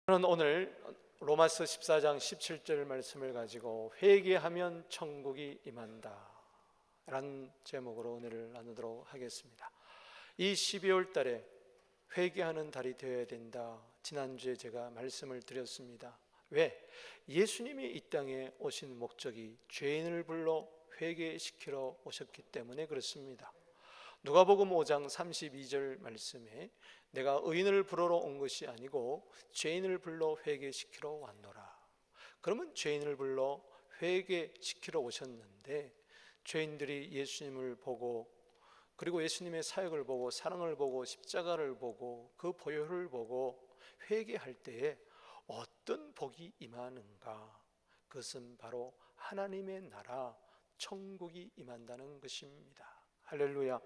저는 오늘 로마서 14장 17절 말씀을 가지고 회개하면 천국이 임한다 라는 제목으로 오늘을 나누도록 하겠습니다. 이 12월 달에 회개하는 달이 되어야 된다. 지난주에 제가 말씀을 드렸습니다. 왜? 예수님이 이 땅에 오신 목적이 죄인을 불러 회개시키러 오셨기 때문에 그렇습니다. 누가복음 5장 32절 말씀에 내가 의인을 부르러 온 것이 아니고 죄인을 불러 회개시키러 왔노라. 그러면 죄인을 불러 회개시키러 오셨는데, 죄인들이 예수님을 보고, 그리고 예수님의 사역을 보고, 사랑을 보고, 십자가를 보고, 그 보혈을 보고 회개할 때에 어떤 복이 임하는가? 그것은 바로 하나님의 나라 천국이 임한다는 것입니다. 할렐루야.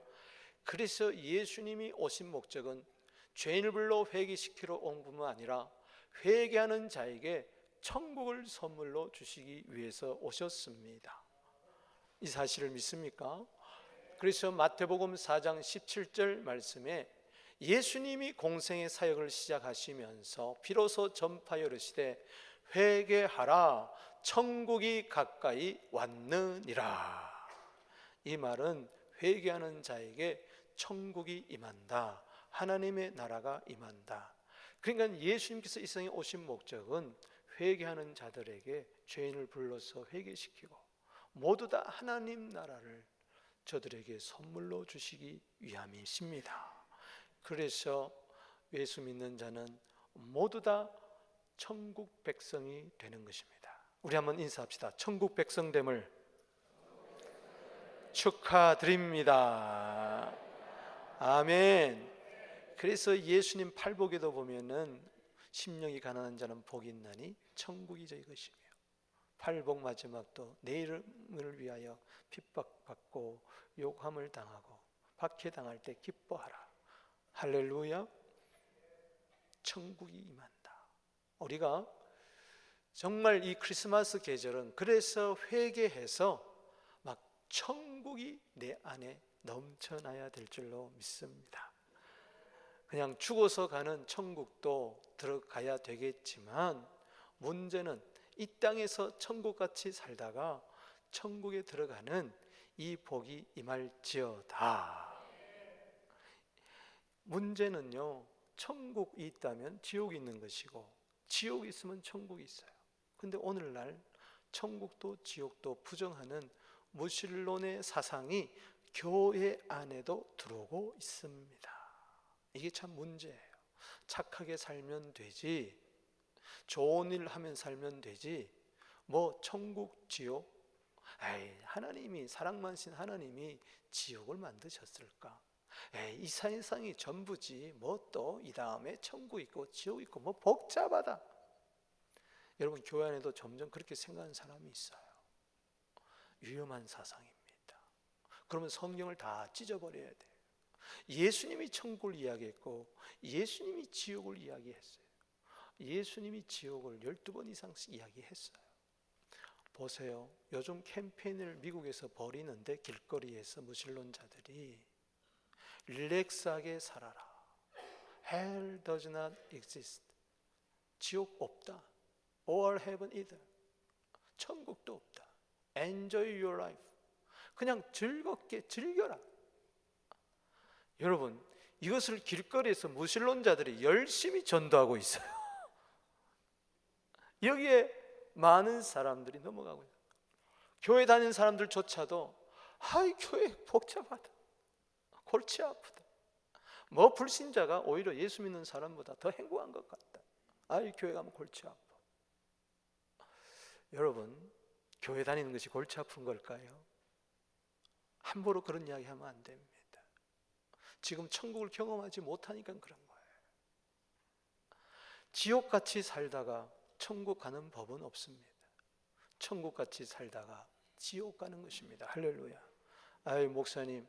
그래서 예수님이 오신 목적은 죄인을 불러 회개시키러 온 뿐만 아니라 회개하는 자에게 천국을 선물로 주시기 위해서 오셨습니다. 이 사실을 믿습니까? 그래서 마태복음 4장 17절 말씀에 예수님이 공생의 사역을 시작하시면서 비로소 전파하여 이르시되 회개하라 천국이 가까이 왔느니라. 이 말은 회개하는 자에게 천국이 임한다, 하나님의 나라가 임한다. 그러니까 예수님께서 이 세상에 오신 목적은 회개하는 자들에게 죄인을 불러서 회개시키고 모두 다 하나님 나라를 저들에게 선물로 주시기 위함이십니다. 그래서 예수 믿는 자는 모두 다 천국 백성이 되는 것입니다. 우리 한번 인사합시다. 천국 백성됨을 축하드립니다. 아멘. 그래서 예수님 팔복에도 보면은 심령이 가난한 자는 복이 있나니 천국이 저희 것이며, 팔복 마지막도 내 이름을 위하여 핍박받고 욕함을 당하고 박해당할 때 기뻐하라. 할렐루야. 천국이 임한다. 우리가 정말 이 크리스마스 계절은 그래서 회개해서 막 천국이 내 안에 넘쳐나야 될 줄로 믿습니다. 그냥 죽어서 가는 천국도 들어가야 되겠지만, 문제는 이 땅에서 천국같이 살다가 천국에 들어가는 이 복이 임할지어다. 문제는요, 천국이 있다면 지옥이 있는 것이고 지옥이 있으면 천국이 있어요. 근데 오늘날 천국도 지옥도 부정하는 무신론의 사상이 교회 안에도 들어오고 있습니다. 이게 참 문제예요. 착하게 살면 되지, 좋은 일 하면 살면 되지, 뭐 천국 지옥, 하나님이, 사랑만 신 하나님이 지옥을 만드셨을까? 이 세상이 전부지, 뭐 또 이 다음에 천국 있고 지옥 있고 뭐 복잡하다. 여러분, 교회 안에도 점점 그렇게 생각하는 사람이 있어요. 위험한 사상입니다. 그러면 성경을 다 찢어버려야 돼요. 예수님이 천국을 이야기했고 예수님이 지옥을 이야기했어요. 예수님이 지옥을 12번 이상씩 이야기했어요. 보세요. 요즘 캠페인을 미국에서 벌이는데, 길거리에서 무신론자들이 릴렉스하게 살아라, Hell does not exist, 지옥 없다, or heaven either, 천국도 없다, Enjoy your life, 그냥 즐겁게 즐겨라. 여러분, 이것을 길거리에서 무신론자들이 열심히 전도하고 있어요. 여기에 많은 사람들이 넘어가고 있어요. 교회 다니는 사람들조차도 교회 복잡하다, 골치 아프다, 뭐 불신자가 오히려 예수 믿는 사람보다 더 행복한 것 같다, 교회 가면 골치 아파. 여러분, 교회 다니는 것이 골치 아픈 걸까요? 함부로 그런 이야기 하면 안 됩니다. 지금 천국을 경험하지 못하니까 그런 거예요. 지옥같이 살다가 천국 가는 법은 없습니다. 천국같이 살다가 지옥 가는 것입니다. 할렐루야. 목사님,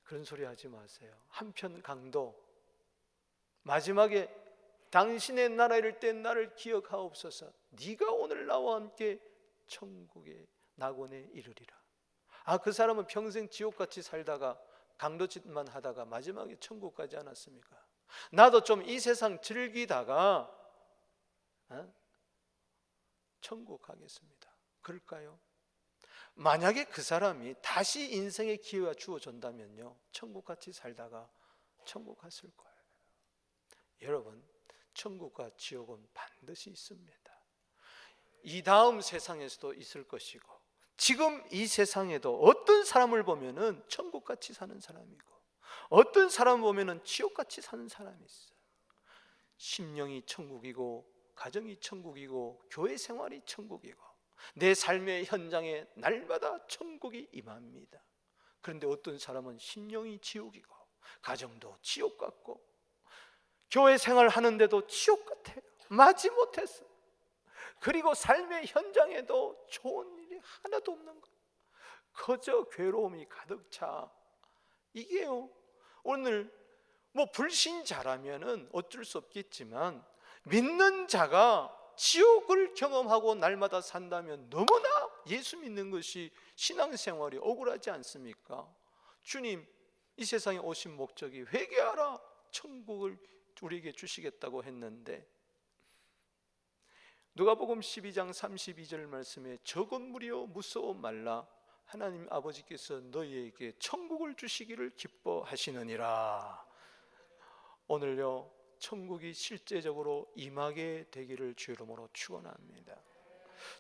그런 소리 하지 마세요. 한편 강도, 마지막에 당신의 나라 이를 때 나를 기억하옵소서, 네가 오늘 나와 함께 천국의 낙원에 이르리라. 그 사람은 평생 지옥같이 살다가 강도짓만 하다가 마지막에 천국 가지 않았습니까? 나도 좀 이 세상 즐기다가 천국 가겠습니다. 그럴까요? 만약에 그 사람이 다시 인생의 기회가 주어진다면요, 천국같이 살다가 천국 갔을 거예요. 여러분, 천국과 지옥은 반드시 있습니다. 이 다음 세상에서도 있을 것이고, 지금 이 세상에도 어떤 사람을 보면은 천국같이 사는 사람이고, 어떤 사람을 보면은 지옥같이 사는 사람이 있어요. 심령이 천국이고, 가정이 천국이고, 교회 생활이 천국이고, 내 삶의 현장에 날마다 천국이 임합니다. 그런데 어떤 사람은 심령이 지옥이고, 가정도 지옥 같고, 교회 생활 하는데도 지옥 같아요. 마지못해서. 그리고 삶의 현장에도 좋은 일이 하나도 없는 거예요. 그저 괴로움이 가득 차. 이게요, 오늘 불신자라면은 어쩔 수 없겠지만, 믿는 자가 지옥을 경험하고 날마다 산다면 너무나 예수 믿는 것이 신앙생활이 억울하지 않습니까? 주님, 이 세상에 오신 목적이 회개하라, 천국을 우리에게 주시겠다고 했는데, 누가복음 12장 32절 말씀에 저 건물이여 무서워 말라, 하나님 아버지께서 너희에게 천국을 주시기를 기뻐하시느니라. 오늘요, 천국이 실제적으로 임하게 되기를 주 이름으로 축원합니다.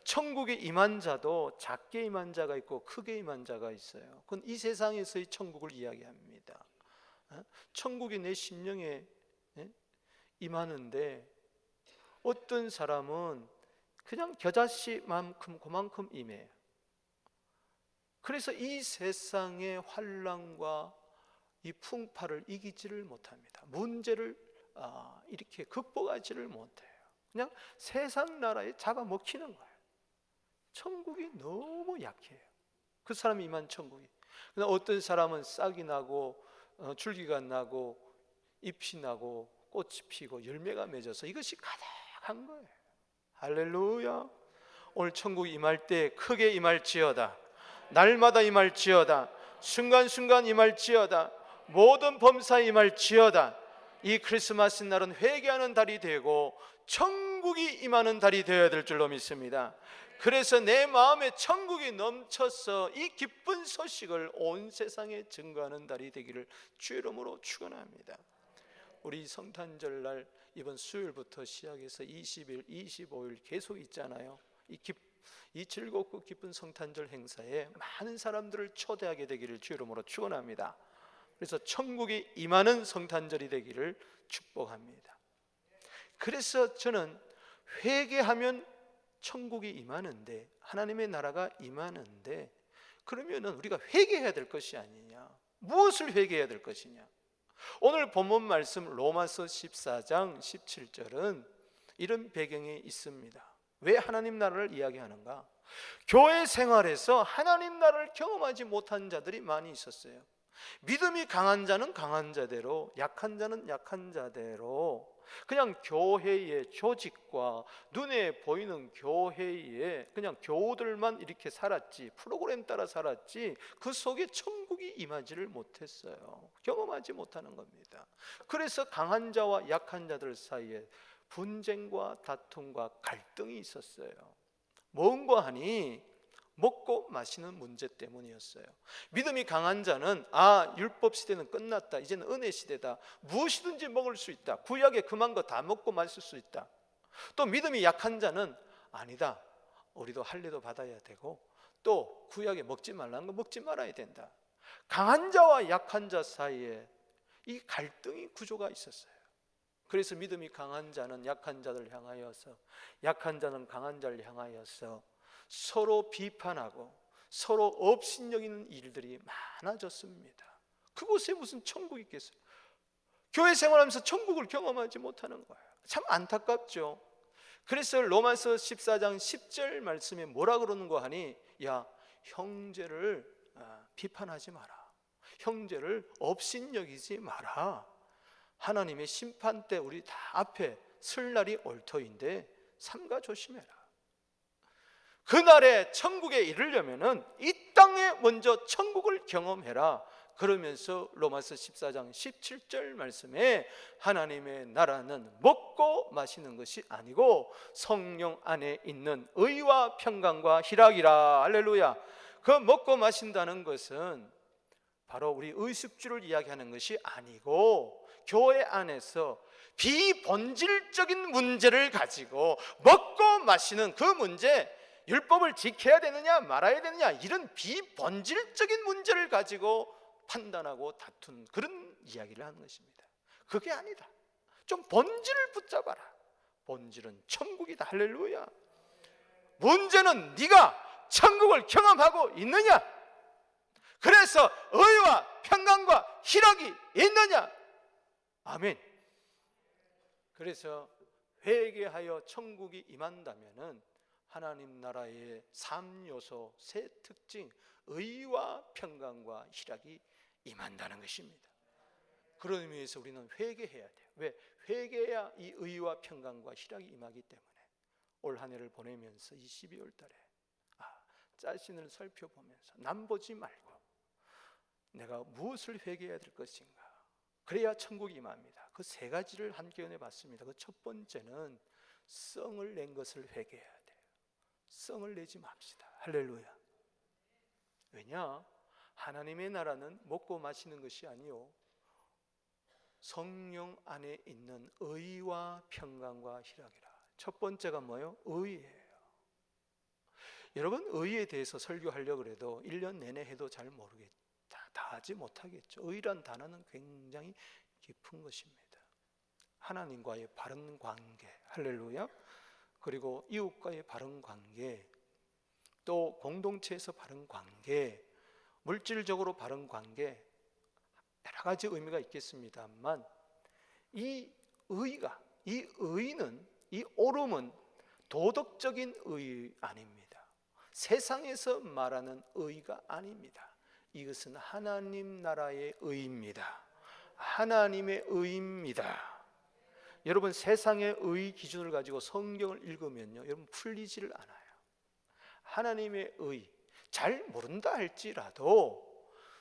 천국에 임한 자도 작게 임한 자가 있고 크게 임한 자가 있어요. 그건 이 세상에서의 천국을 이야기합니다. 천국이 내 심령에 임하는데, 어떤 사람은 그냥 겨자씨만큼 그만큼 임해요. 그래서 이 세상의 환난과 이 풍파를 이기지를 못합니다. 문제를 이렇게 극복하지를 못해요. 그냥 세상 나라에 잡아먹히는 거예요. 천국이 너무 약해요. 그 사람이 임한 천국이. 그러나 어떤 사람은 싹이 나고 줄기가 나고 잎이 나고 꽃이 피고 열매가 맺어서 이것이 가득한 거예요. 할렐루야. 오늘 천국이 임할 때 크게 임할지어다, 날마다 임할지어다, 순간순간 임할지어다, 모든 범사에 임할지어다. 이 크리스마스 날은 회개하는 달이 되고 천국이 임하는 달이 되어야 될 줄로 믿습니다. 그래서 내 마음에 천국이 넘쳐서 이 기쁜 소식을 온 세상에 증거하는 달이 되기를 주 이름으로 축원합니다. 우리 성탄절 날 이번 수요일부터 시작해서 20일, 25일 계속 있잖아요. 이 즐겁고 기쁜 성탄절 행사에 많은 사람들을 초대하게 되기를 주 이름으로 축원합니다. 그래서 천국이 임하는 성탄절이 되기를 축복합니다. 그래서 저는 회개하면 천국이 임하는데, 하나님의 나라가 임하는데, 그러면은 우리가 회개해야 될 것이 아니냐? 무엇을 회개해야 될 것이냐? 오늘 본문 말씀 로마서 14장 17절은 이런 배경이 있습니다. 왜 하나님 나라를 이야기하는가? 교회 생활에서 하나님 나라를 경험하지 못한 자들이 많이 있었어요. 믿음이 강한 자는 강한 자대로, 약한 자는 약한 자대로 그냥 교회의 조직과 눈에 보이는 교회의 그냥 교우들만 이렇게 살았지, 프로그램 따라 살았지, 그 속에 천국이 임하지를 못했어요. 경험하지 못하는 겁니다. 그래서 강한 자와 약한 자들 사이에 분쟁과 다툼과 갈등이 있었어요. 뭔가 하니 먹고 마시는 문제 때문이었어요. 믿음이 강한 자는 율법 시대는 끝났다, 이제는 은혜 시대다, 무엇이든지 먹을 수 있다, 구약에 금한 거 다 먹고 마실 수 있다. 또 믿음이 약한 자는 아니다, 우리도 할례도 받아야 되고 또 구약에 먹지 말라는 거 먹지 말아야 된다. 강한 자와 약한 자 사이에 이 갈등이 구조가 있었어요. 그래서 믿음이 강한 자는 약한 자를 향하여서, 약한 자는 강한 자를 향하여서 서로 비판하고 서로 업신여기는 일들이 많아졌습니다. 그곳에 무슨 천국이 있겠어요? 교회 생활하면서 천국을 경험하지 못하는 거예요. 참 안타깝죠. 그래서 로마서 14장 10절 말씀에 뭐라 그러는 거 하니, 야, 형제를 비판하지 마라, 형제를 업신여기지 마라. 하나님의 심판 때 우리 다 앞에 설 날이 올 터인데 삼가 조심해라. 그날에 천국에 이르려면은 이 땅에 먼저 천국을 경험해라. 그러면서 로마서 14장 17절 말씀에 하나님의 나라는 먹고 마시는 것이 아니고 성령 안에 있는 의와 평강과 희락이라. 할렐루야. 그 먹고 마신다는 것은 바로 우리 의식주를 이야기하는 것이 아니고 교회 안에서 비본질적인 문제를 가지고 먹고 마시는 그 문제, 율법을 지켜야 되느냐 말아야 되느냐, 이런 비본질적인 문제를 가지고 판단하고 다툰 그런 이야기를 하는 것입니다. 그게 아니다. 좀 본질을 붙잡아라. 본질은 천국이다. 할렐루야. 문제는 네가 천국을 경험하고 있느냐, 그래서 의와 평강과 희락이 있느냐. 아멘. 그래서 회개하여 천국이 임한다면은 하나님 나라의 3요소, 세 특징, 의와 평강과 희락이 임한다는 것입니다. 그런 의미에서 우리는 회개해야 돼요. 왜? 회개해야 이 의와 평강과 희락이 임하기 때문에 올 한 해를 보내면서 이 12월 달에 자신을 살펴보면서 남 보지 말고 내가 무엇을 회개해야 될 것인가, 그래야 천국이 임합니다. 그 세 가지를 함께 해봤습니다. 그 첫 번째는 썽을 낸 것을 회개해야 돼요. 썽을 내지 맙시다. 할렐루야. 왜냐? 하나님의 나라는 먹고 마시는 것이 아니요 성령 안에 있는 의와 평강과 희락이라. 첫 번째가 뭐예요? 의예요. 여러분, 의에 대해서 설교하려고 해도 1년 내내 해도 잘 모르겠죠. 다 하지 못하겠죠. 의란 단어는 굉장히 깊은 것입니다. 하나님과의 바른 관계, 할렐루야. 그리고 이웃과의 바른 관계, 또 공동체에서 바른 관계, 물질적으로 바른 관계, 여러 가지 의미가 있겠습니다만 이 의가, 이 의는, 이 옳음은 도덕적인 의 아닙니다. 세상에서 말하는 의가 아닙니다. 이것은 하나님 나라의 의입니다. 하나님의 의입니다. 여러분, 세상의 의 기준을 가지고 성경을 읽으면요, 여러분 풀리지를 않아요. 하나님의 의, 잘 모른다 할지라도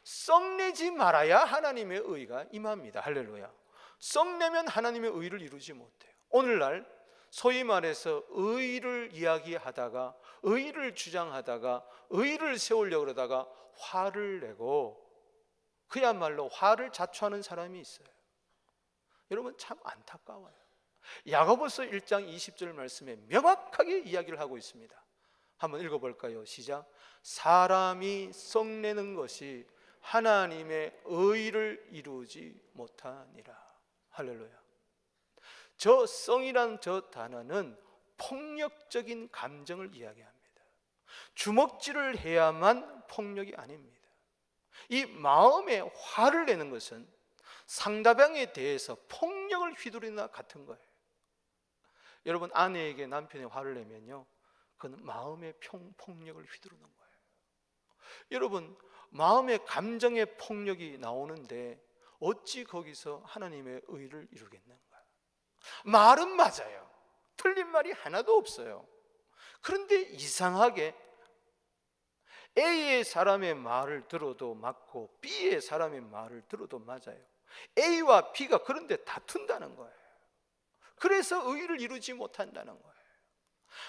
썩내지 말아야 하나님의 의가 임합니다. 할렐루야. 썩내면 하나님의 의를 이루지 못해요. 오늘날 소위 말해서 의를 이야기하다가, 의를 주장하다가, 의를 세우려고 그러다가 화를 내고 그야말로 화를 자초하는 사람이 있어요. 여러분, 참 안타까워요. 야고보서 1장 20절 말씀에 명확하게 이야기를 하고 있습니다. 한번 읽어볼까요? 시작. 사람이 썩내는 것이 하나님의 의를 이루지 못하니라. 할렐루야. 저 썽이라는 저 단어는 폭력적인 감정을 이야기합니다. 주먹질을 해야만 폭력이 아닙니다. 이 마음에 화를 내는 것은 상대방에 대해서 폭력을 휘두르나 같은 거예요. 여러분, 아내에게 남편이 화를 내면요, 그건 마음의 폭력을 휘두르는 거예요. 여러분, 마음의 감정의 폭력이 나오는데 어찌 거기서 하나님의 의를 이루겠는가? 말은 맞아요. 틀린 말이 하나도 없어요. 그런데 이상하게 A의 사람의 말을 들어도 맞고 B의 사람의 말을 들어도 맞아요. A와 B가 그런데 다툰다는 거예요. 그래서 의를 이루지 못한다는 거예요.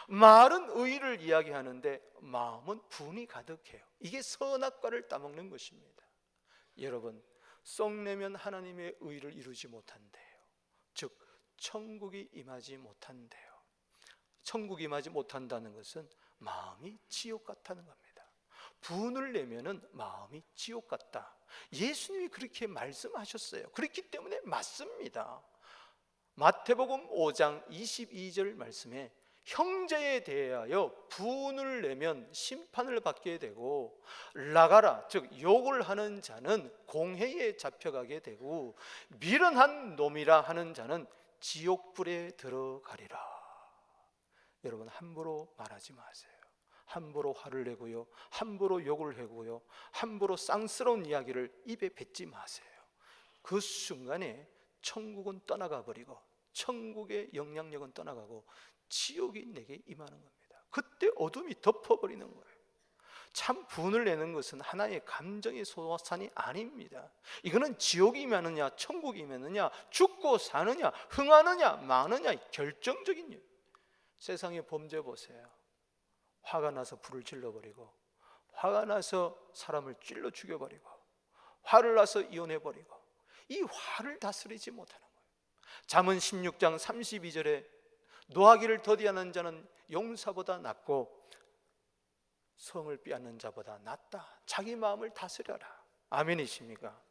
말은 의를 이야기하는데 마음은 분이 가득해요. 이게 선악과를 따먹는 것입니다. 여러분, 썩내면 하나님의 의를 이루지 못한대요. 즉 천국이 임하지 못한대요. 천국이 임하지 못한다는 것은 마음이 지옥 같다는 겁니다. 분을 내면은 마음이 지옥 같다. 예수님이 그렇게 말씀하셨어요. 그렇기 때문에 맞습니다. 마태복음 5장 22절 말씀에 형제에 대하여 분을 내면 심판을 받게 되고, 라가라, 즉 욕을 하는 자는 공회에 잡혀가게 되고, 미련한 놈이라 하는 자는 지옥불에 들어가리라. 여러분, 함부로 말하지 마세요. 함부로 화를 내고요, 함부로 욕을 하고요, 함부로 쌍스러운 이야기를 입에 뱉지 마세요. 그 순간에 천국은 떠나가 버리고 천국의 영향력은 떠나가고 지옥이 내게 임하는 겁니다. 그때 어둠이 덮어버리는 거예요. 참 분을 내는 것은 하나의 감정의 소산이 아닙니다. 이거는 지옥이면느냐 천국이면느냐, 죽고 사느냐 흥하느냐 마느냐 결정적인 일. 세상의 범죄 보세요. 화가 나서 불을 질러버리고, 화가 나서 사람을 찔러 죽여버리고, 화를 나서 이혼해버리고, 이 화를 다스리지 못하는 거예요. 잠언 16장 32절에 노하기를 더디하는 자는 용사보다 낫고 성을 빼앗는 자보다 낫다. 자기 마음을 다스려라. 아멘이십니까?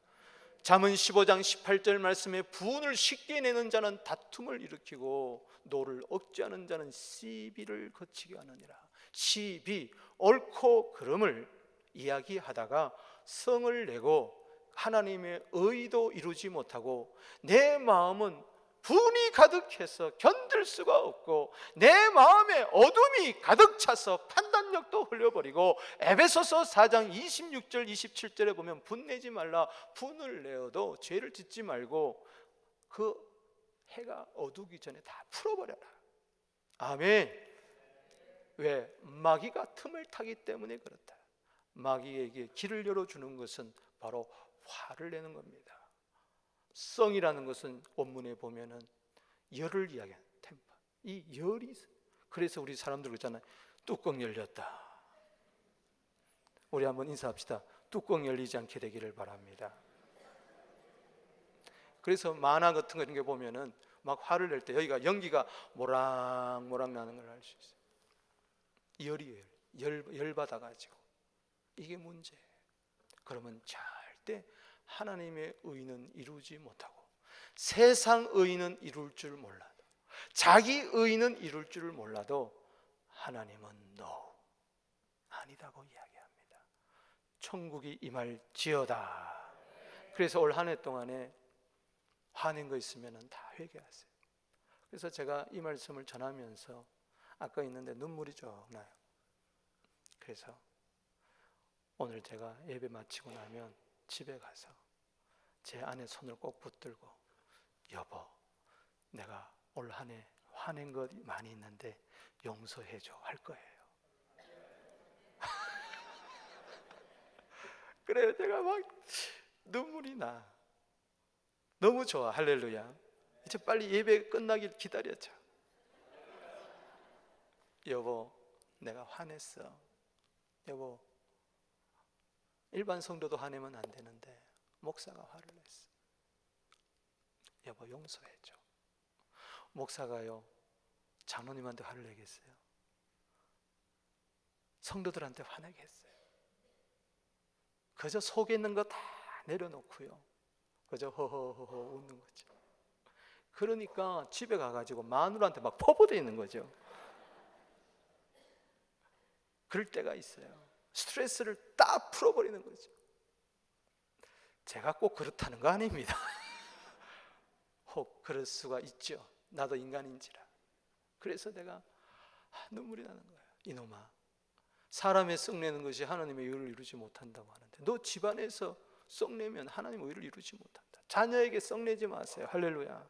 잠언 15장 18절 말씀에 분을 쉽게 내는 자는 다툼을 일으키고 노를 억제하는 자는 시비를 거치게 하느니라. 시비, 옳고 그름을 이야기하다가 성을 내고 하나님의 의도 이루지 못하고 내 마음은 분이 가득해서 견딜 수가 없고 내 마음에 어둠이 가득 차서 판단력도 흘려버리고, 에베소서 4장 26절 27절에 보면 분내지 말라, 분을 내어도 죄를 짓지 말고 그 해가 어두기 전에 다 풀어버려라. 아멘. 왜? 마귀가 틈을 타기 때문에 그렇다. 마귀에게 길을 열어주는 것은 바로 화를 내는 겁니다. 성이라는 것은 원문에 보면은 열을 이야기하는 템퍼. 이 열이 있어요. 그래서 우리 사람들 그러잖아요. 뚜껑 열렸다. 우리 한번 인사합시다. 뚜껑 열리지 않게 되기를 바랍니다. 그래서 만화 같은 거 이런 게 보면은 막 화를 낼 때 여기가 연기가 모락모락 나는 걸 알 수 있어요. 열이에요. 열 받아가지고 이게 문제예요. 그러면 절대 하나님의 의는 이루지 못하고 세상 의는 이룰 줄 몰라도, 자기 의는 이룰 줄 몰라도 하나님은 no, 아니다고 이야기합니다. 천국이 임할지어다. 그래서 올 한 해 동안에 화낸 거 있으면 다 회개하세요. 그래서 제가 이 말씀을 전하면서 아까 있는데 눈물이 쭉 나요. 그래서 오늘 제가 예배 마치고 나면 집에 가서 제 아내 손을 꼭 붙들고, 여보, 내가 올 한 해 화낸 것 많이 있는데 용서해줘 할 거예요. 그래요. 제가 막 눈물이 나. 너무 좋아. 할렐루야. 이제 빨리 예배 끝나길 기다렸죠. 여보, 내가 화냈어. 여보, 일반 성도도 화내면 안 되는데 목사가 화를 냈어. 여보, 용서해줘. 목사가요, 장로님한테 화를 내겠어요? 성도들한테 화내겠어요? 그저 속에 있는 거 다 내려놓고요, 그저 허허허허 웃는 거죠. 그러니까 집에 가가지고 마누라한테 막 퍼부대 있는 거죠. 그럴 때가 있어요. 스트레스를 딱 풀어버리는 거죠. 제가 꼭 그렇다는 거 아닙니다. 혹 그럴 수가 있죠. 나도 인간인지라. 그래서 내가 눈물이 나는 거예요. 이놈아, 사람의 썩내는 것이 하나님의 의를 이루지 못한다고 하는데 너 집안에서 썩내면 하나님의 의를 이루지 못한다. 자녀에게 썩내지 마세요. 할렐루야.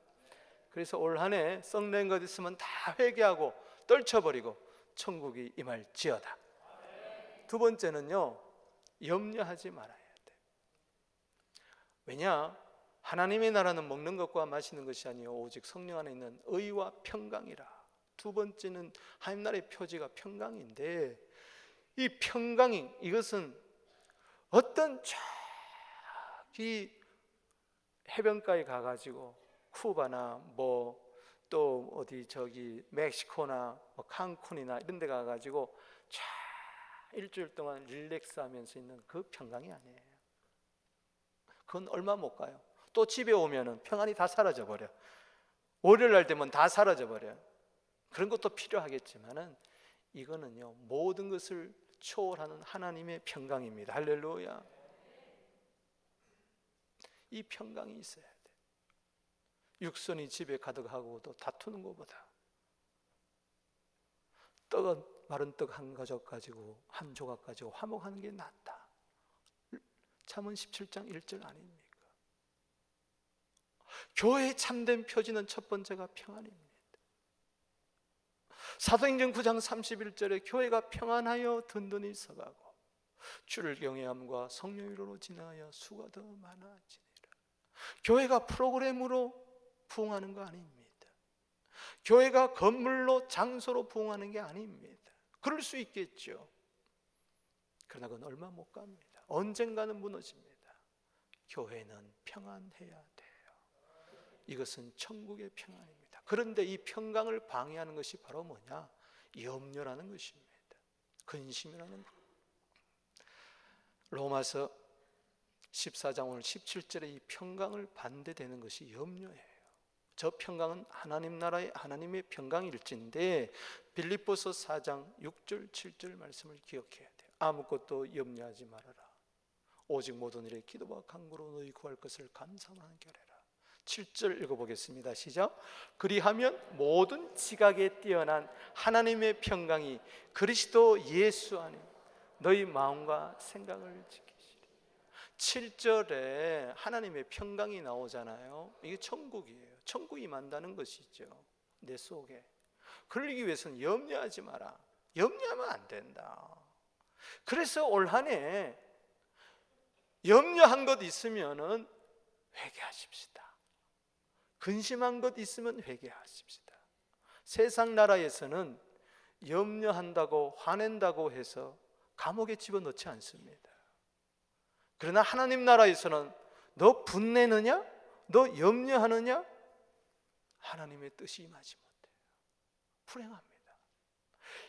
그래서 올 한 해 썩낸 것 있으면 다 회개하고 떨쳐버리고 천국이 임할지어다. 두 번째는요, 염려하지 말아야 돼. 왜냐? 하나님의 나라는 먹는 것과 마시는 것이 아니요 오직 성령 안에 있는 의와 평강이라. 두 번째는 하나님 나라의 표지가 평강인데, 이 평강이, 이것은 어떤 저기 해변가에 가가지고 쿠바나 뭐 또 어디 저기 멕시코나 뭐 칸쿤이나 이런 데 가가지고 쫙 일주일 동안 릴렉스하면서 있는 그 평강이 아니에요. 그건 얼마 못 가요. 또 집에 오면은 평안이 다 사라져 버려. 월요일 날 되면 다 사라져 버려. 그런 것도 필요하겠지만은 이거는요, 모든 것을 초월하는 하나님의 평강입니다. 할렐루야. 이 평강이 있어야 돼. 육선이 집에 가득하고도 다투는 것보다 떡은 마른 떡 한 가족 가지고 한 조각 가지고 화목하는 게 낫다. 잠언 17장 1절 아닙니까? 교회의 참된 표지는 첫 번째가 평안입니다. 사도행전 9장 31절에 교회가 평안하여 든든히 서가고 주를 경외함과 성령으로 진하여 수가 더 많아지니라. 교회가 프로그램으로 부흥하는 거 아닙니다. 교회가 건물로 장소로 부흥하는 게 아닙니다. 그럴 수 있겠죠. 그러나 그건 얼마 못 갑니다. 언젠가는 무너집니다. 교회는 평안해야 돼요. 이것은 천국의 평안입니다. 그런데 이 평강을 방해하는 것이 바로 뭐냐? 염려라는 것입니다. 근심이라는 것. 로마서 14장 오늘 17절에 이 평강을 반대되는 것이 염려예요. 저 평강은 하나님 나라의 하나님의 평강일진데 빌립보서 4장 6절 7절 말씀을 기억해야 돼요. 아무것도 염려하지 말아라. 오직 모든 일에 기도와 간구로 너희 구할 것을 감사하는 결해라. 7절 읽어보겠습니다. 시작. 그리하면 모든 지각에 뛰어난 하나님의 평강이 그리스도 예수 안에 너희 마음과 생각을 지키시리. 7절에 하나님의 평강이 나오잖아요. 이게 천국이에요. 천국이 임한다는 것이죠. 내 속에. 그러기 위해서는 염려하지 마라. 염려하면 안 된다. 그래서 올 한 해 염려한 것 있으면은 회개하십시다. 근심한 것 있으면 회개하십시다. 세상 나라에서는 염려한다고 화낸다고 해서 감옥에 집어넣지 않습니다. 그러나 하나님 나라에서는 너 분내느냐? 너 염려하느냐? 하나님의 뜻이 임하지 못해요. 불행합니다.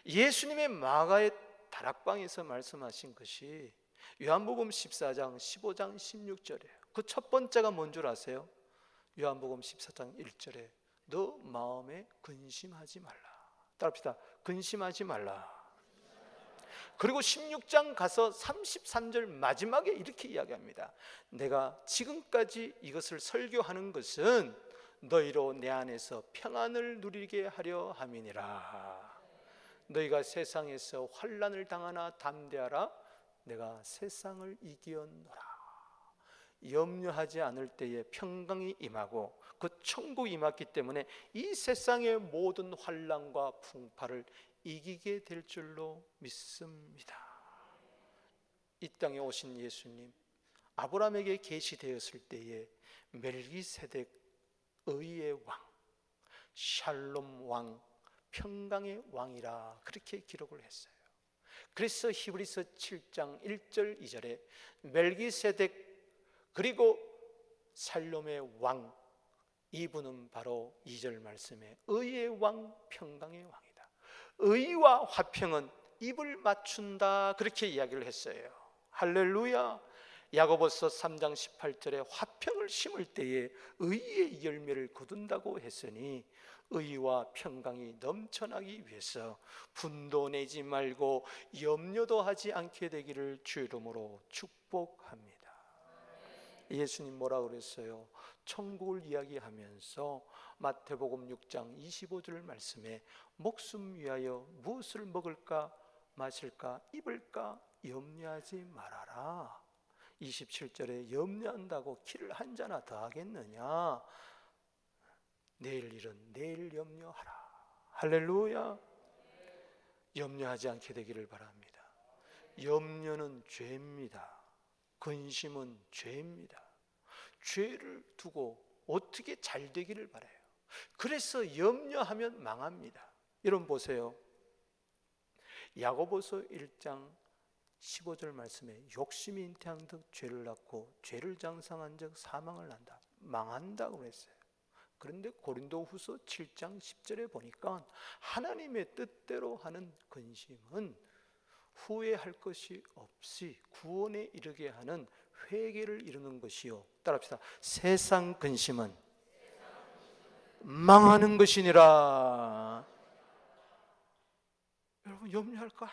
예수님의 마가의 다락방에서 말씀하신 것이 요한복음 14장 15장 16절이에요. 그 첫 번째가 뭔 줄 아세요? 요한복음 14장 1절에 너 마음에 근심하지 말라. 따라합시다. 근심하지 말라. 그리고 16장 가서 33절 마지막에 이렇게 이야기합니다. 내가 지금까지 이것을 설교하는 것은 너희로 내 안에서 평안을 누리게 하려 함이니라. 너희가 세상에서 환난을 당하나 담대하라. 내가 세상을 이기었노라. 염려하지 않을 때에 평강이 임하고 그 천국이 임했기 때문에 이 세상의 모든 환난과 풍파를 이기게 될 줄로 믿습니다. 이 땅에 오신 예수님, 아브라함에게 계시되었을 때에 멜기세덱 의의 왕, 샬롬 왕, 평강의 왕이라 그렇게 기록을 했어요. 그래서 히브리서 7장 1절 2절에 멜기세덱 그리고 샬롬의 왕, 이분은 바로 2절 말씀에 의의 왕, 평강의 왕이다. 의와 화평은 입을 맞춘다 그렇게 이야기를 했어요. 할렐루야. 야고보서 3장 18절에 화평을 심을 때에 의의 열매를 거둔다고 했으니 의와 평강이 넘쳐나기 위해서 분도 내지 말고 염려도 하지 않게 되기를 주 이름으로 축복합니다. 예수님 뭐라 그랬어요? 천국을 이야기하면서 마태복음 6장 25절 말씀에 목숨 위하여 무엇을 먹을까 마실까 입을까 염려하지 말아라. 27절에 염려한다고 키를 한 잔나 더 하겠느냐? 내일 일은 내일 염려하라. 할렐루야. 염려하지 않게 되기를 바랍니다. 염려는 죄입니다. 근심은 죄입니다. 죄를 두고 어떻게 잘 되기를 바라요. 그래서 염려하면 망합니다. 여러분 보세요. 야고보서 1장 15절 말씀에 욕심이 잉태한 듯 죄를 낳고 죄를 장성한 즉 사망을 난다. 망한다고 했어요. 그런데 고린도후서 7장 10절에 보니까 하나님의 뜻대로 하는 근심은 후회할 것이 없이 구원에 이르게 하는 회개를 이루는 것이요. 따라합시다. 세상 근심은 망하는 것이니라. 여러분 염려할까?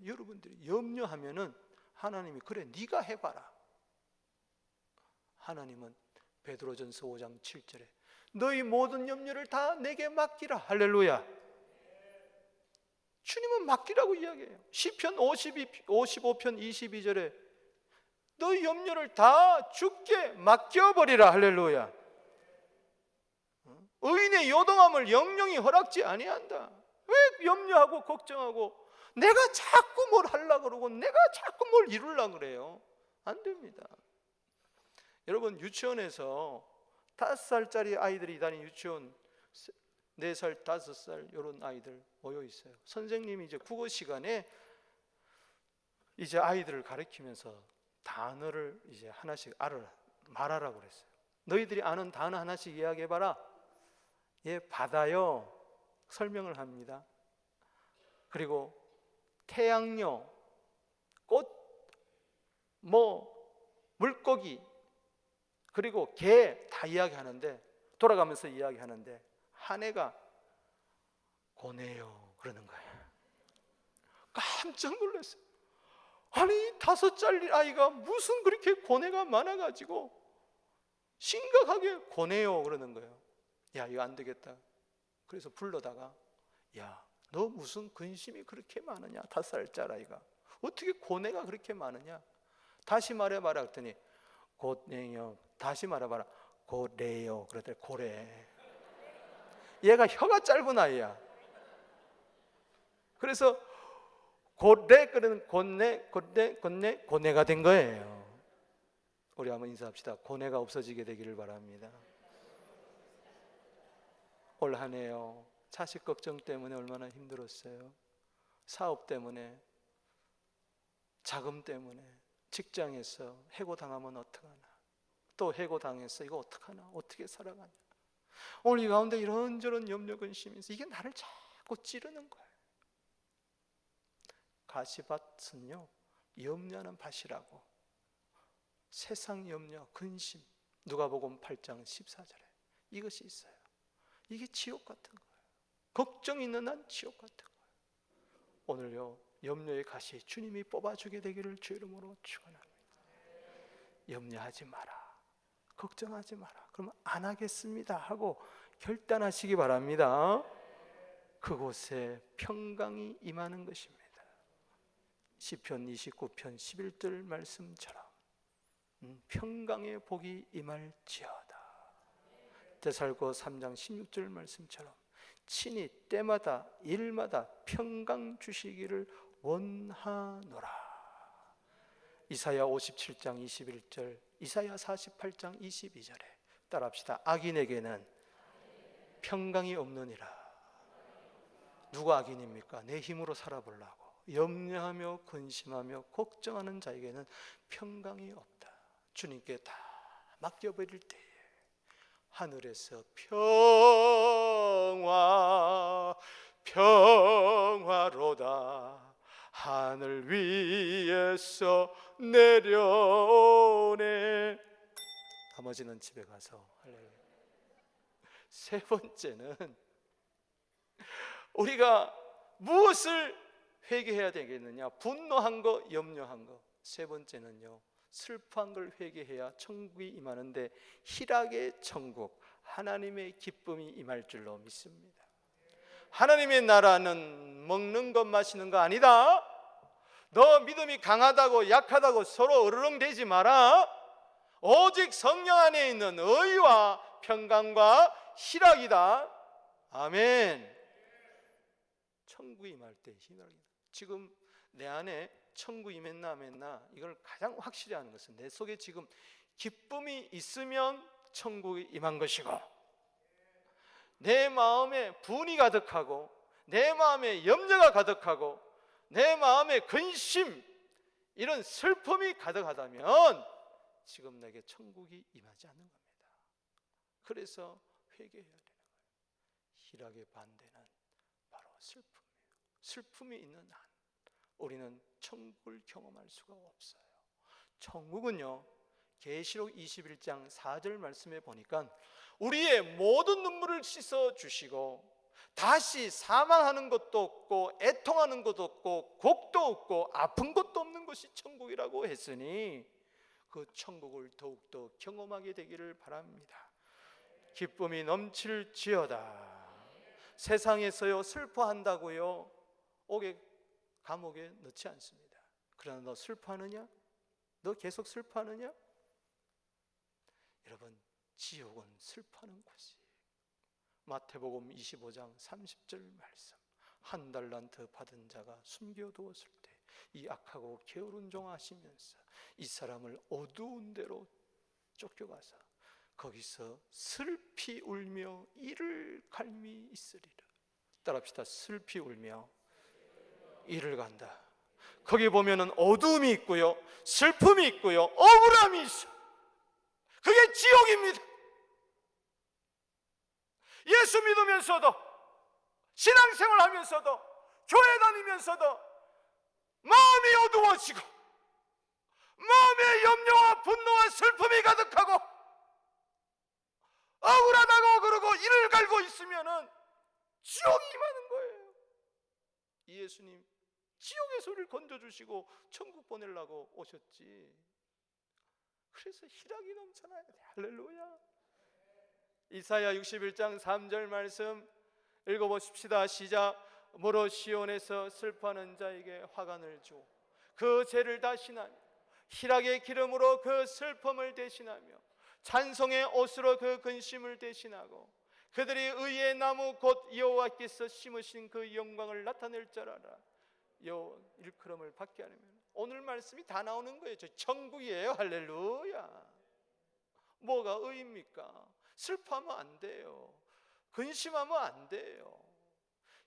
여러분들이 염려하면은 하나님이 그래 네가 해봐라. 하나님은 베드로전서 5장 7절에 너희 모든 염려를 다 내게 맡기라. 할렐루야. 주님은 맡기라고 이야기해요. 시편 55편 22절에 너희 염려를 다 주께 맡겨버리라. 할렐루야. 의인의 요동함을 영영이 허락지 아니한다. 왜 염려하고 걱정하고 내가 자꾸 뭘 하려고 그러고 내가 자꾸 뭘 이루려고 그래요. 안 됩니다. 여러분, 유치원에서 5살짜리 아이들이 다니는 유치원, 4살, 5살 이런 아이들 모여 있어요. 선생님이 이제 국어 시간에 이제 아이들을 가르치면서 단어를 이제 하나씩 말하라고 그랬어요. 너희들이 아는 단어 하나씩 이야기해봐라. 예, 바다요 설명을 합니다. 그리고 태양요, 꽃, 물고기, 그리고 개 다 이야기하는데, 돌아가면서 이야기하는데 한 애가 고네요 그러는 거예요. 깜짝 놀랐어요. 아니 5살 아이가 무슨 그렇게 고뇌가 많아가지고 심각하게 고네요 그러는 거예요. 야, 이거 안 되겠다. 그래서 불러다가, 야, 너 무슨 근심이 그렇게 많으냐? 5살짜리 아이가 어떻게 고뇌가 그렇게 많으냐? 다시 말해봐라 그랬더니 고네요. 다시 말해봐라. 고래요. 그랬더니 고래. 얘가 혀가 짧은 아이야. 그래서 고래 그러는 고뇌가 된 거예요. 우리 한번 인사합시다. 고뇌가 없어지게 되기를 바랍니다. 올 한 해요, 자식 걱정 때문에 얼마나 힘들었어요. 사업 때문에, 자금 때문에, 직장에서 해고당하면 어떡하나, 또 해고당했어, 이거 어떡하나, 어떻게 살아가냐. 오늘 이 가운데 이런저런 염려 근심이 있어. 이게 나를 자꾸 찌르는 거예요. 가시밭은요 염려하는 밭이라고. 세상 염려, 근심, 누가복음 8장 14절에 이것이 있어요. 이게 지옥 같은 거예요. 걱정 있는 한 지옥 같은 거예요. 오늘요 염려의 가시 주님이 뽑아주게 되기를 주 이름으로 축원합니다. 염려하지 마라, 걱정하지 마라, 그러면 안 하겠습니다 하고 결단하시기 바랍니다. 그곳에 평강이 임하는 것입니다. 시편 29편 11절 말씀처럼 평강의 복이 임할지어다. 데살고 3장 16절 말씀처럼 친히 때마다 일마다 평강 주시기를 원하노라. 이사야 57장 21절, 이사야 48장 22절에 따라합시다. 악인에게는 평강이 없느니라. 누가 악인입니까? 내 힘으로 살아보려고 염려하며 근심하며 걱정하는 자에게는 평강이 없다. 주님께 다 맡겨버릴 때에 하늘에서 평화로다 하늘 위에서 내려오네. 나머지는 집에 가서 할렐루야. 세 번째는 우리가 무엇을 회개해야 되겠느냐? 분노한 거, 염려한 거. 세 번째는요, 슬퍼한 걸 회개해야 천국이 임하는데 희락의 천국, 하나님의 기쁨이 임할 줄로 믿습니다. 하나님의 나라는 먹는 것 마시는 거 아니다. 너 믿음이 강하다고 약하다고 서로 어르렁대지 마라. 오직 성령 안에 있는 의와 평강과 희락이다. 아멘. 천국이 임할 때 희락이다. 지금 내 안에 천국이 임했나 안 임했나, 이걸 가장 확실히 아는 것은 내 속에 지금 기쁨이 있으면 천국이 임한 것이고, 내 마음에 분이 가득하고 내 마음에 염려가 가득하고 내 마음에 근심, 이런 슬픔이 가득하다면 지금 내게 천국이 임하지 않는 겁니다. 그래서 회개해야 되는 거예요. 희락의 반대는 바로 슬픔이에요. 슬픔이 있는 한 우리는 천국을 경험할 수가 없어요. 천국은요, 계시록 21장 4절 말씀에 보니까 우리의 모든 눈물을 씻어 주시고 다시 사망하는 것도 없고 애통하는 것도 없고 곡도 없고 아픈 것도 없는 것이 천국이라고 했으니 그 천국을 더욱더 경험하게 되기를 바랍니다. 기쁨이 넘칠지어다. 세상에서요 슬퍼한다고요 감옥에 넣지 않습니다. 그러나 너 슬퍼하느냐? 너 계속 슬퍼하느냐? 여러분, 지옥은 슬퍼하는 곳이. 마태복음 25장 30절 말씀, 한 달란트 받은 자가 숨겨두었을 때 이 악하고 게으른 종 아시면서 이 사람을 어두운 데로 쫓겨가서 거기서 슬피 울며 이를 갈미 있으리라. 따라합시다. 슬피 울며 이를 간다. 거기 보면은 어두움이 있고요, 슬픔이 있고요, 억울함이 있어. 그게 지옥입니다. 예수 믿으면서도, 신앙생활 하면서도, 교회 다니면서도 마음이 어두워지고 마음에 염려와 분노와 슬픔이 가득하고 억울하다고 그러고 이를 갈고 있으면은 지옥이 임하는 거예요. 이 예수님 지옥에서 우리를 건져주시고 천국 보내려고 오셨지. 그래서 희락이 넘쳐나야 돼. 할렐루야. 이사야 61장 3절 말씀 읽어보십시다. 시작. 모로 시온에서 슬퍼하는 자에게 화관을 주어 그 죄를 다시나며 희락의 기름으로 그 슬픔을 대신하며 찬송의 옷으로 그 근심을 대신하고 그들이 의의 나무 곧 여호와께서 심으신 그 영광을 나타낼 줄 알아. 여호와 일컬음을 받게 하려면, 오늘 말씀이 다 나오는 거예요. 저 천국이에요. 할렐루야. 뭐가 의입니까? 슬퍼하면 안 돼요. 근심하면 안 돼요.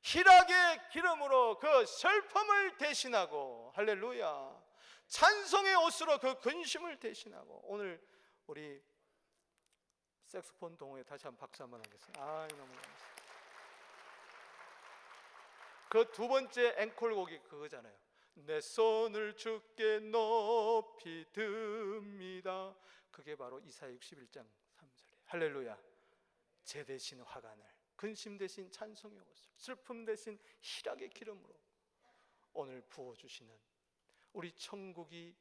희락의 기름으로 그 슬픔을 대신하고, 할렐루야, 찬송의 옷으로 그 근심을 대신하고. 오늘 우리 색소폰 동호회 다시 한번 박수 한번 하겠습니다. 너무 감사합니다. 그 두 번째 앵콜곡이 그거잖아요. 내 손을 주께 높이 듭니다. 그게 바로 이사야 61장 3절이에요. 할렐루야. 죄 대신 화관을, 근심 대신 찬송의 옷을, 슬픔 대신 희락의 기름으로 오늘 부어주시는 우리 천국이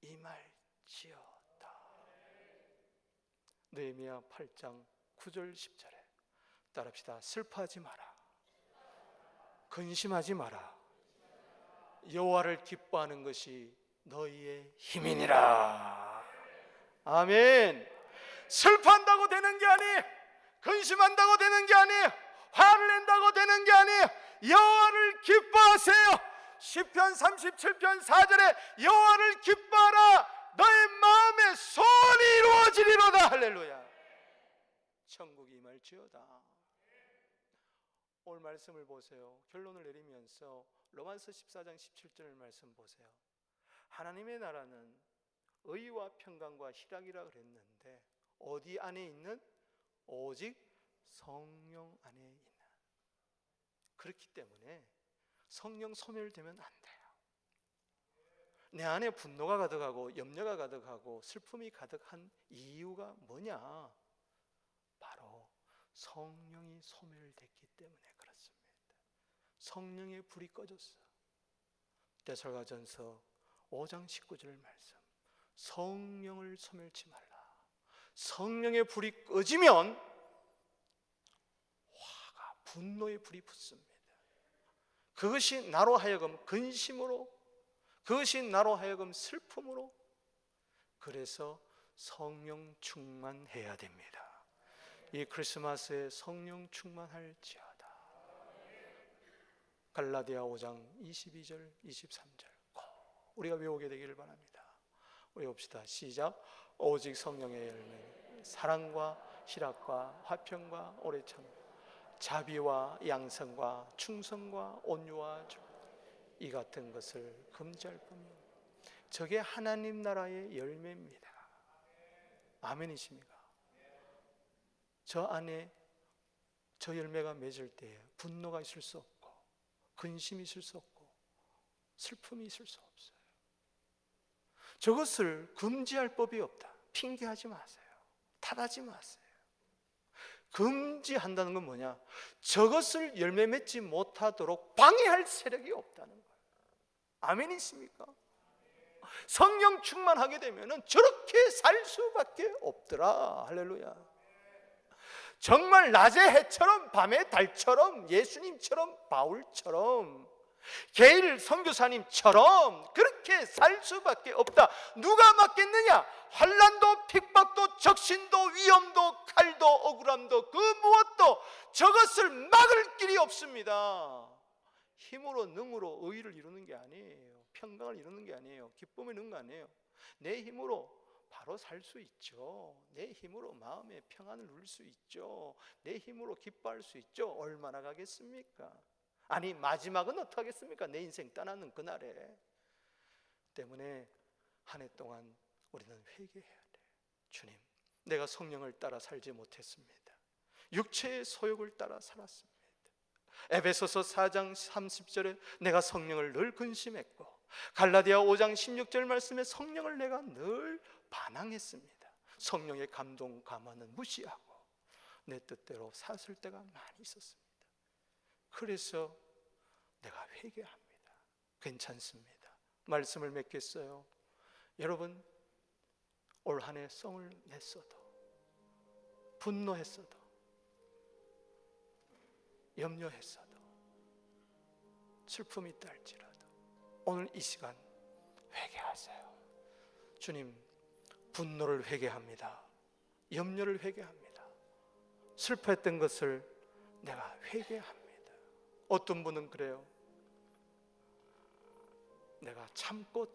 임할지어다. 느헤미야 8장 9절 10절에 따라합시다. 슬퍼하지 마라, 근심하지 마라. 여호와를 기뻐하는 것이 너희의 힘이니라. 아멘. 슬퍼한다고 되는 게 아니, 근심한다고 되는 게 아니, 화를 낸다고 되는 게 아니, 여호와를 기뻐하세요. 시편 37편 4절에 여호와를 기뻐하라. 너의 마음의 소원이 이루어지리로다. 할렐루야. 천국이 임할지어다. 오늘 말씀을 보세요. 결론을 내리면서 로마서 14장 17절 말씀 보세요. 하나님의 나라는 의와 평강과 희락이라 그랬는데 어디 안에 있는? 오직 성령 안에 있는. 그렇기 때문에 성령 소멸되면 안 돼요. 내 안에 분노가 가득하고 염려가 가득하고 슬픔이 가득한 이유가 뭐냐? 바로 성령이 소멸됐기 때문에 그렇습니다. 성령의 불이 꺼졌어. 데살로니가전서 5장 19절 말씀, 성령을 소멸치 말라. 성령의 불이 꺼지면 화가, 분노의 불이 붙습니다. 그것이 나로 하여금 근심으로, 그것이 나로 하여금 슬픔으로. 그래서 성령 충만해야 됩니다. 이 크리스마스에 성령 충만할지어다. 갈라디아 5장 22절 23절 꼭 우리가 외우게 되기를 바랍니다. 외웁시다. 시작. 오직 성령의 열매, 사랑과 희락과 화평과 오래참, 자비와 양성과 충성과 온유와 이 같은 것을 금지할 뿐이요 저게 하나님 나라의 열매입니다. 아멘이십니까? 저 안에 저 열매가 맺을 때 분노가 있을 수 없고, 근심이 있을 수 없고, 슬픔이 있을 수 없어요. 저것을 금지할 법이 없다. 핑계하지 마세요. 탓하지 마세요. 금지한다는 건 뭐냐? 저것을 열매 맺지 못하도록 방해할 세력이 없다는 거예요. 아멘이십니까? 성령 충만하게 되면 저렇게 살 수밖에 없더라. 할렐루야. 정말 낮의 해처럼 밤의 달처럼 예수님처럼 바울처럼 게일 선교사님처럼 그렇게 살 수밖에 없다. 누가 막겠느냐? 환난도 핍박도 적신도 위험도 칼도 억울함도 그 무엇도 저것을 막을 길이 없습니다. 힘으로 능으로 의의를 이루는 게 아니에요. 평강을 이루는 게 아니에요. 기쁨을 이루는 거 아니에요. 내 힘으로 바로 살 수 있죠. 내 힘으로 마음의 평안을 누릴 수 있죠. 내 힘으로 기뻐할 수 있죠. 얼마나 가겠습니까? 아니 마지막은 어떡하겠습니까? 내 인생 떠나는 그날에. 때문에 한 해 동안 우리는 회개해야 돼. 주님, 내가 성령을 따라 살지 못했습니다. 육체의 소욕을 따라 살았습니다. 에베소서 4장 30절에 내가 성령을 늘 근심했고, 갈라디아 5장 16절 말씀에 성령을 내가 늘 반항했습니다. 성령의 감동 감화는 무시하고 내 뜻대로 샀을 때가 많이 있었습니다. 그래서 내가 회개합니다. 괜찮습니다. 말씀을 맺겠어요. 여러분, 올 한 해 성을 냈어도, 분노했어도, 염려했어도, 슬픔이 있다 할지라도 오늘 이 시간 회개하세요. 주님, 분노를 회개합니다. 염려를 회개합니다. 슬퍼했던 것을 내가 회개합니다. 어떤 분은 그래요. 내가 참고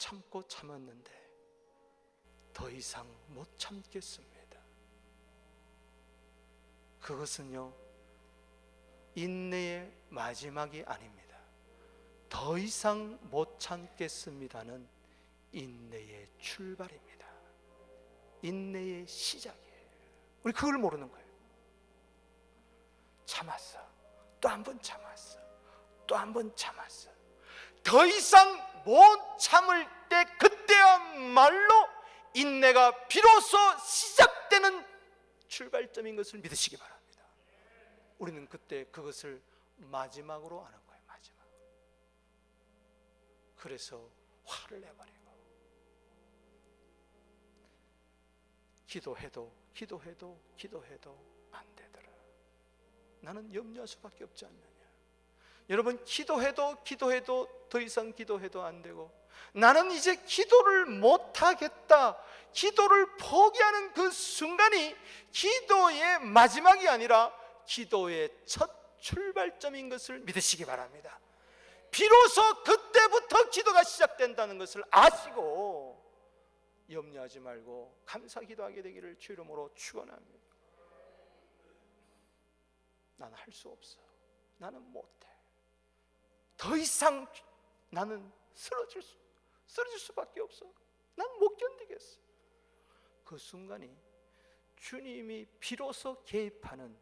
참았는데 더 이상 못 참겠습니다. 그것은요, 인내의 마지막이 아닙니다. 더 이상 못 참겠습니다는 인내의 출발입니다. 인내의 시작이에요. 우리 그걸 모르는 거예요. 참았어. 또 한 번 참았어. 또 한 번 참았어. 더 이상 못 참을 때 그때야말로 인내가 비로소 시작되는 출발점인 것을 믿으시기 바랍니다. 우리는 그때 그것을 마지막으로 아는 거예요. 마지막. 그래서 화를 내버리고 기도해도 안 되더라. 나는 염려할 수밖에 없지 않느냐. 여러분, 기도해도 더 이상 기도해도 안 되고, 나는 이제 기도를 못하겠다, 기도를 포기하는 그 순간이 기도의 마지막이 아니라 기도의 첫 출발점인 것을 믿으시기 바랍니다. 비로소 그때부터 기도가 시작된다는 것을 아시고 염려하지 말고 감사 기도하게 되기를 주 이름으로 축원합니다. 나는 할 수 없어. 나는 못해. 더 이상 나는 쓰러질 수밖에 없어. 난 못 견디겠어. 그 순간이 주님이 비로소 개입하는,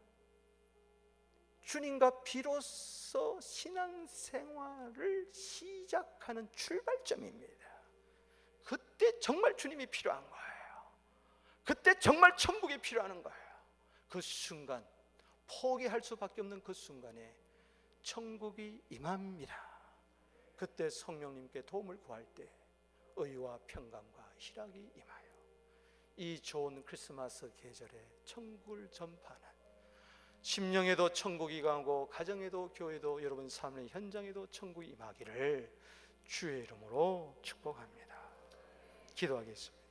주님과 비로소 신앙생활을 시작하는 출발점입니다. 그때 정말 주님이 필요한 거예요. 그때 정말 천국이 필요한 거예요. 그 순간, 포기할 수밖에 없는 그 순간에 천국이 임합니다. 그때 성령님께 도움을 구할 때 의와 평강과 희락이 임하여 이 좋은 크리스마스 계절에 천국을 전파하는, 심령에도 천국이 가고 가정에도 교회도 여러분 삶의 현장에도 천국이 임하기를 주의 이름으로 축복합니다. 기도하겠습니다.